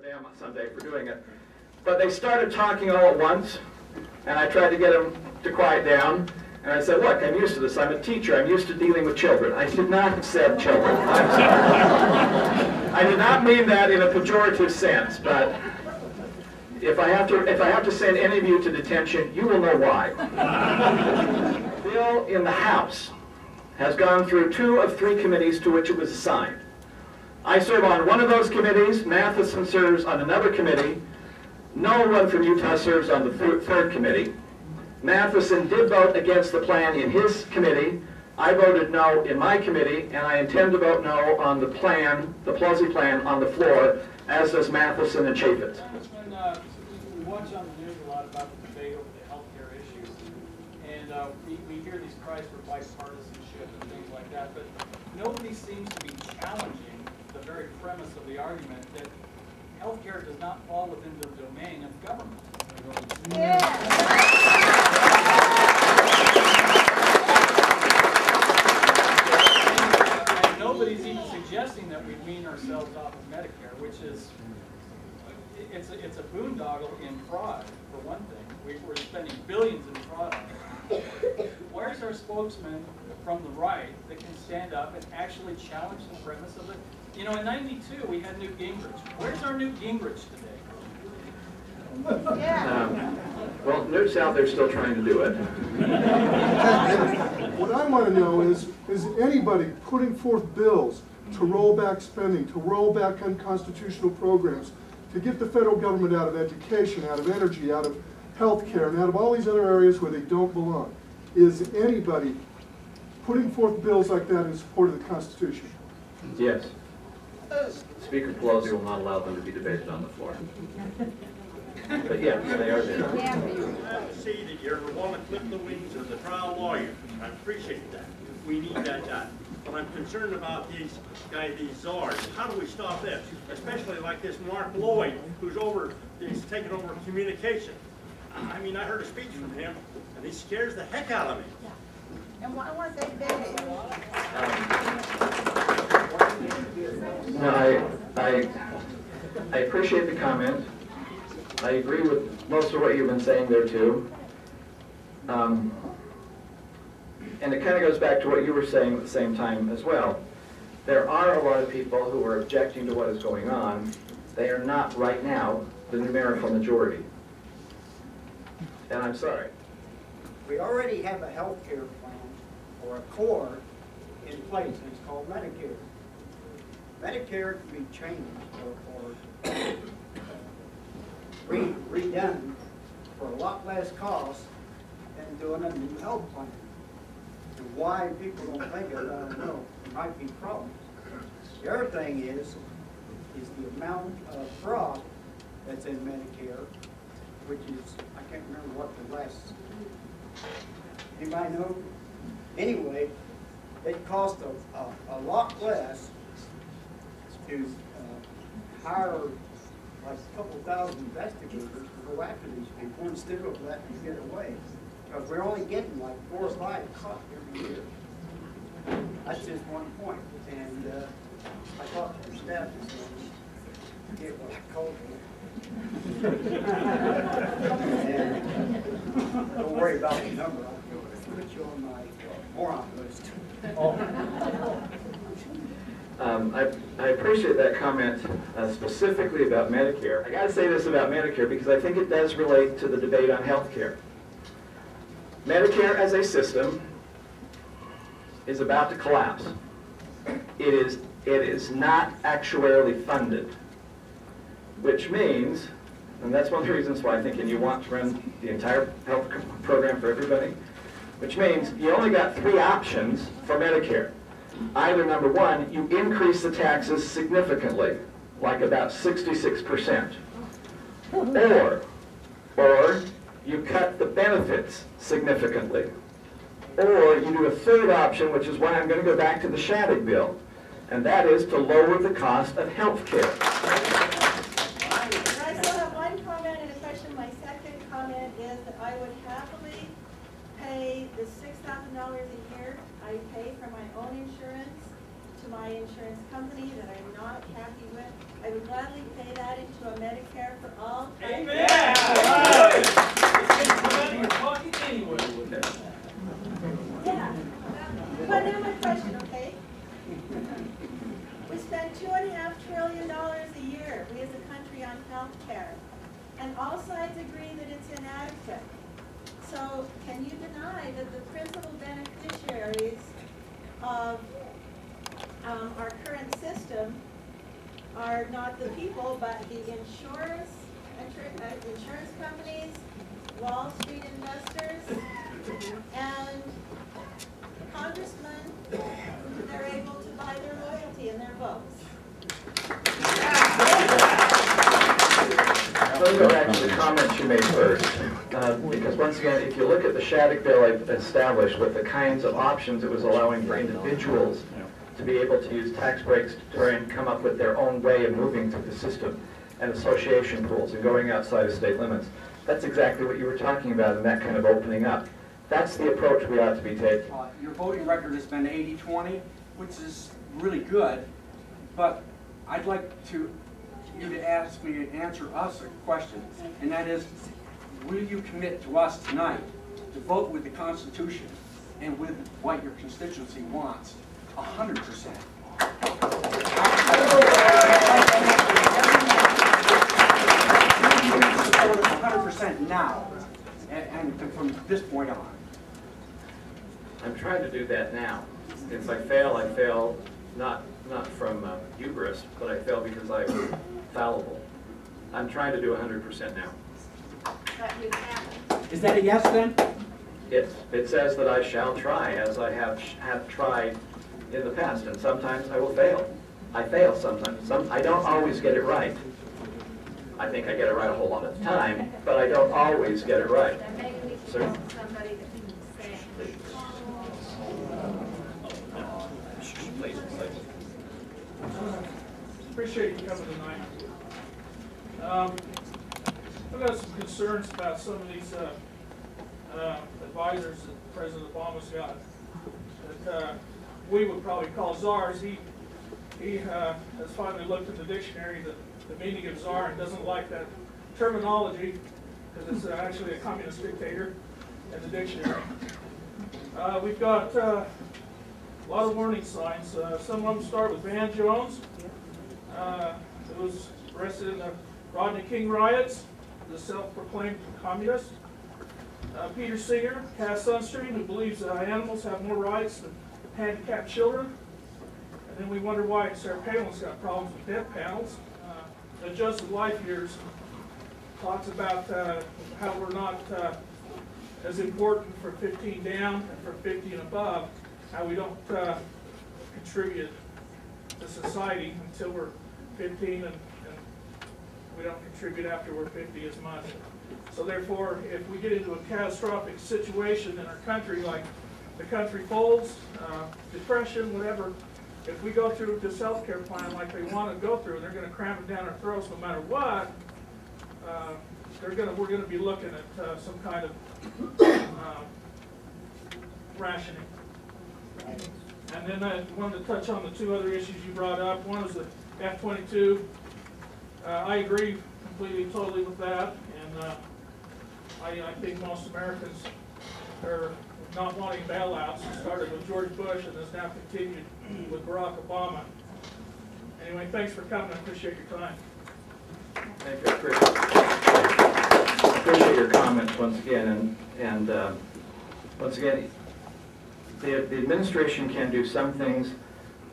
them someday for doing it. But they started talking all at once, and I tried to get them to quiet down. And I said, look, I'm used to this. I'm a teacher. I'm used to dealing with children. I did not have said children. I'm sorry. I did not mean that in a pejorative sense, but if I have to send any of you to detention, you will know why. The bill in the House has gone through 2 of 3 committees to which it was assigned. I serve on one of those committees. Matheson serves on another committee. No one from Utah serves on the third committee. Matheson did vote against the plan in his committee. I voted no in my committee, and I intend to vote no on the plan, the Pelosi plan, on the floor, as does Matheson and Chaffetz. Congressman, we watch on the news a lot about the debate over the health care issues, and we hear these cries for bipartisanship and things like that, but nobody seems to be challenging the very premise of the argument that health care does not fall within the domain of government. And nobody's even suggesting that we wean ourselves off of Medicare, which is it's a boondoggle in fraud, for one thing. We're spending billions in fraud on it. Where's our spokesman from the right that can stand up and actually challenge the premise of it? You know, in '92 we had Newt Gingrich. Where's our Newt Gingrich today? Well, Newt's out there still trying to do it. What I want to know is anybody putting forth bills to roll back spending, to roll back unconstitutional programs, to get the federal government out of education, out of energy, out of health care, and out of all these other areas where they don't belong? Is anybody putting forth bills like that in support of the Constitution? Yes. Speaker Pelosi will not allow them to be debated on the floor. But yeah, they are there. I see that you're want to clip the wings of the trial lawyer. I appreciate that. We need that done. But I'm concerned about these guys, these czars. How do we stop this? Especially like this Mark Lloyd, he's taking over communication. I mean, I heard a speech from him, and he scares the heck out of me. And why weren't they vetted? No, I appreciate the comment. I agree with most of what you've been saying there too. And it kind of goes back to what you were saying at the same time as well. There are a lot of people who are objecting to what is going on. They are not right now the numerical majority. And I'm sorry. We already have a health care plan or a core in place, and it's called Medicare. Medicare can be changed or redone for a lot less cost than doing a new health plan. And why people don't think of it, I don't know. There might be problems. The other thing is the amount of fraud that's in Medicare, which is, I can't remember what the last, anybody know? Anyway, it costs a lot less to hire like a couple thousand investigators to go after these people instead of letting them get away. Because we're only getting like 4 or 5 caught every year. That's just one point. And I talked to your staff this morning. I forget what I called you. And don't worry about the number. I'll put you on my moron list. I appreciate that comment specifically about Medicare. I got to say this about Medicare because I think it does relate to the debate on health care. Medicare as a system is about to collapse. It is not actuarially funded, which means, and that's one of the reasons why I think you want to run the entire health program for everybody, which means you only got 3 options for Medicare. Either number 1, you increase the taxes significantly, like about 66%, or you cut the benefits significantly, or you do a third option, which is why I'm going to go back to the Shattuck bill, and that is to lower the cost of health care. I still have one comment and a question. My second comment is that I would happily pay the $6,000 a year I pay for my own insurance to to my insurance company that I'm not happy with, I would gladly pay that into a Medicare for all. Amen! You're talking anyway. Yeah. But now my question, okay? We spend $2.5 trillion a year, we as a country, on health care. And all sides agree that it's inadequate. So can you deny that the principal beneficiaries of our current system are not the people, but the insurance companies, Wall Street investors, and congressmen who they're able to buy their loyalty and their votes? Let me go back to the comments you made first, because once again, if you look at the Shattuck bill I established with the kinds of options it was allowing for individuals to be able to use tax breaks to try and come up with their own way of moving through the system, and association pools and going outside of state limits, that's exactly what you were talking about in that kind of opening up. That's the approach we ought to be taking. Your voting record has been 80-20, which is really good, but I'd like you to ask me and answer us a question, and that is, will you commit to us tonight to vote with the Constitution and with what your constituency wants 100%? 100% now, and from this point on. I'm trying to do that now. If I fail not from hubris, but I fail because I'm fallible. I'm trying to do 100% now. But you haven't. Is that a yes then? It says that I shall try, as I have tried in the past, and sometimes I will fail. I fail sometimes. I don't always get it right. I think I get it right a whole lot of the time, but I don't always get it right. Then maybe we should Sir? call somebody that can say it. Appreciate you coming tonight. I've got some concerns about some of these advisors that President Obama's got that we would probably call czars. He has finally looked in the dictionary, the meaning of czar, and doesn't like that terminology because it's actually a communist dictator in the dictionary. We've got a lot of warning signs. Some of them start with Van Jones, who was arrested in the Rodney King riots, the self-proclaimed communist. Peter Singer, Cass Sunstream, who believes that animals have more rights than handicapped children. And then we wonder why Sarah Palin's got problems with death panels. Adjusted Life Years talks about how we're not as important for 15 down and for 50 and above, how we don't contribute to society until we're 15 and we don't contribute after we're 50 as much. So therefore, if we get into a catastrophic situation in our country, like the country folds, depression, whatever, if we go through this health care plan like they want to go through, they're going to cram it down our throats no matter what, we're going to be looking at some kind of rationing. And then I wanted to touch on the two other issues you brought up. One is the F-22. I agree completely, totally with that, and I think most Americans are not wanting bailouts. It started with George Bush and has now continued with Barack Obama. Anyway, thanks for coming. I appreciate your time. Thank you. I appreciate your comments once again, and once again, the administration can do some things.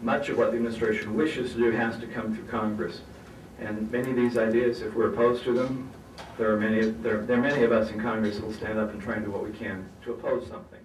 Much of what the administration wishes to do has to come through Congress. And many of these ideas, if we're opposed to them, there are many of us in Congress who will stand up and try and do what we can to oppose something.